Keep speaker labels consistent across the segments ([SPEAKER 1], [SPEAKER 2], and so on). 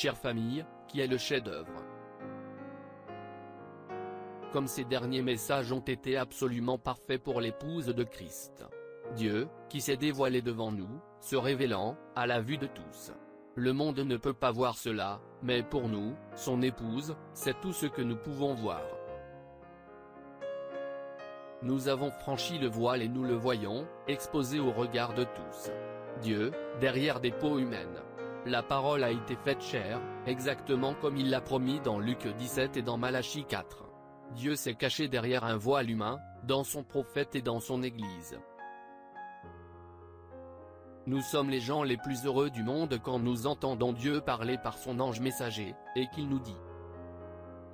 [SPEAKER 1] chère famille, qui est le chef-d'œuvre. Comme ces derniers messages ont été absolument parfaits pour l'épouse de Christ. Dieu, qui s'est dévoilé devant nous, se révélant, à la vue de tous. Le monde ne peut pas voir cela, mais pour nous, son épouse, c'est tout ce que nous pouvons voir. Nous avons franchi le voile et nous le voyons, exposé au regard de tous. Dieu, derrière des peaux humaines. La parole a été faite chair, exactement comme il l'a promis dans Luc 17 et dans Malachie 4. Dieu s'est caché derrière un voile humain, dans son prophète et dans son Église. Nous sommes les gens les plus heureux du monde quand nous entendons Dieu parler par son ange messager, et qu'il nous dit :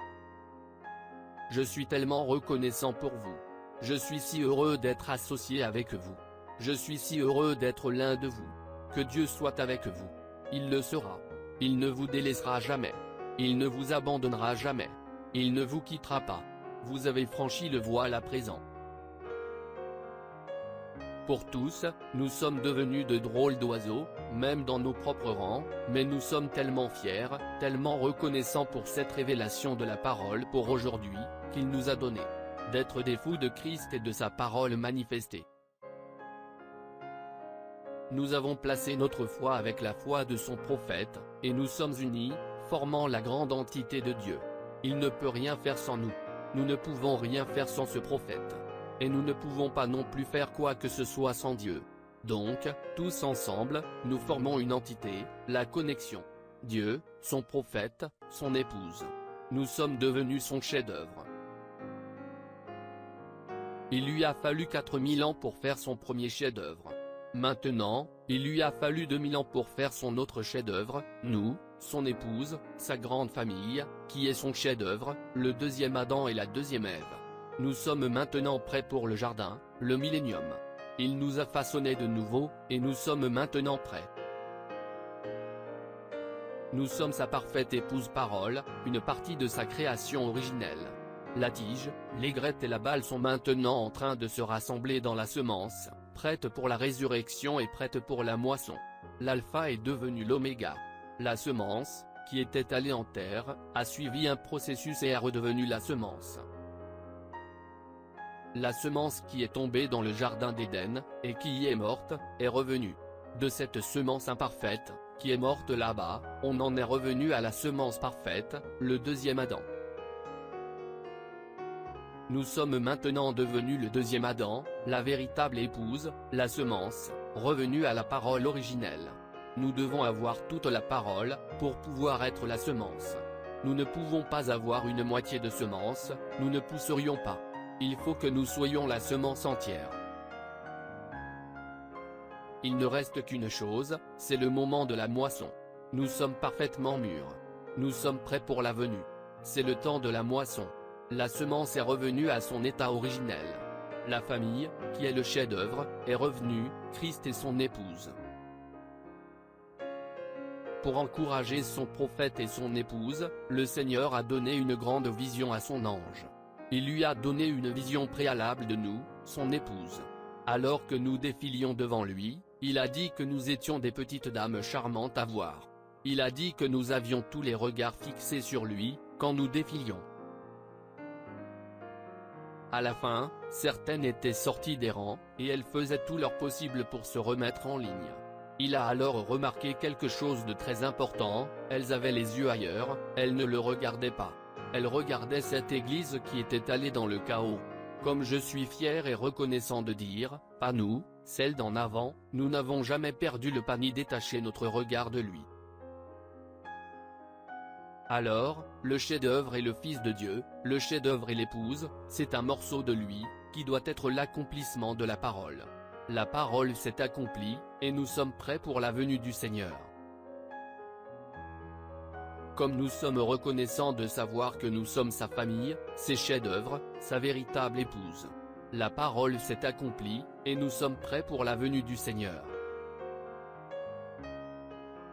[SPEAKER 1] « Je suis tellement reconnaissant pour vous. Je suis si heureux d'être associé avec vous. Je suis si heureux d'être l'un de vous. Que Dieu soit avec vous. Il le sera. Il ne vous délaissera jamais. Il ne vous abandonnera jamais. Il ne vous quittera pas. Vous avez franchi le voile à présent. » Pour tous, nous sommes devenus de drôles d'oiseaux, même dans nos propres rangs, mais nous sommes tellement fiers, tellement reconnaissants pour cette révélation de la parole pour aujourd'hui, qu'il nous a donné d'être des fous de Christ et de sa parole manifestée. Nous avons placé notre foi avec la foi de son prophète, et nous sommes unis, formant la grande entité de Dieu. Il ne peut rien faire sans nous. Nous ne pouvons rien faire sans ce prophète. Et nous ne pouvons pas non plus faire quoi que ce soit sans Dieu. Donc, tous ensemble, nous formons une entité, la connexion. Dieu, son prophète, son épouse. Nous sommes devenus son chef-d'œuvre. Il lui a fallu 4000 ans pour faire son premier chef-d'œuvre. Maintenant, il lui a fallu 2000 ans pour faire son autre chef-d'œuvre, nous, son épouse, sa grande famille, qui est son chef-d'œuvre, le deuxième Adam et la deuxième Ève. Nous sommes maintenant prêts pour le jardin, le millénium. Il nous a façonnés de nouveau, et nous sommes maintenant prêts. Nous sommes sa parfaite épouse parole, une partie de sa création originelle. La tige, l'aigrette et la balle sont maintenant en train de se rassembler dans la semence, prête pour la résurrection et prête pour la moisson. L'alpha est devenu l'oméga. La semence, qui était allée en terre, a suivi un processus et est redevenue la semence. La semence qui est tombée dans le jardin d'Éden, et qui y est morte, est revenue. De cette semence imparfaite, qui est morte là-bas, on en est revenu à la semence parfaite, le deuxième Adam. Nous sommes maintenant devenus le deuxième Adam, la véritable épouse, la semence, revenue à la parole originelle. Nous devons avoir toute la parole, pour pouvoir être la semence. Nous ne pouvons pas avoir une moitié de semence, nous ne pousserions pas. Il faut que nous soyons la semence entière. Il ne reste qu'une chose, c'est le moment de la moisson. Nous sommes parfaitement mûrs. Nous sommes prêts pour la venue. C'est le temps de la moisson. La semence est revenue à son état originel. La famille, qui est le chef-d'œuvre, est revenue, Christ et son épouse. Pour encourager son prophète et son épouse, le Seigneur a donné une grande vision à son ange. Il lui a donné une vision préalable de nous, son épouse. Alors que nous défilions devant lui, il a dit que nous étions des petites dames charmantes à voir. Il a dit que nous avions tous les regards fixés sur lui, quand nous défilions. À la fin, certaines étaient sorties des rangs, et elles faisaient tout leur possible pour se remettre en ligne. Il a alors remarqué quelque chose de très important, elles avaient les yeux ailleurs, elles ne le regardaient pas. Elles regardaient cette église qui était allée dans le chaos. Comme je suis fier et reconnaissant de dire, pas nous, celles d'en avant, nous n'avons jamais perdu le pas ni détaché notre regard de lui. Alors, le chef-d'œuvre est le Fils de Dieu, le chef-d'œuvre est l'épouse, c'est un morceau de lui, qui doit être l'accomplissement de la parole. La parole s'est accomplie, et nous sommes prêts pour la venue du Seigneur. Comme nous sommes reconnaissants de savoir que nous sommes sa famille, ses chefs-d'œuvre, sa véritable épouse. La parole s'est accomplie, et nous sommes prêts pour la venue du Seigneur.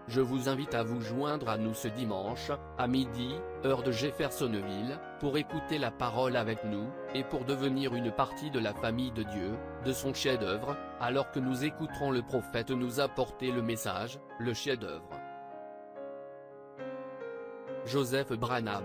[SPEAKER 1] Je vous invite à vous joindre à nous ce dimanche, à midi, heure de Jeffersonville, pour écouter la parole avec nous, et pour devenir une partie de la famille de Dieu, de son chef-d'œuvre, alors que nous écouterons le prophète nous apporter le message, le chef-d'œuvre. Joseph Branham.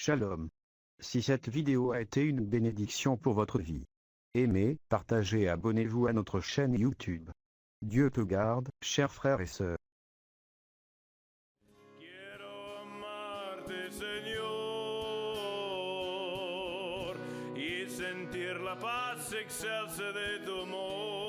[SPEAKER 2] Shalom. Si cette vidéo a été une bénédiction pour votre vie, aimez, partagez et abonnez-vous à notre chaîne YouTube. Dieu te garde, chers frères et sœurs.
[SPEAKER 3] Quiero amarte, Señor, y sentir la paz excelsa de tu amor.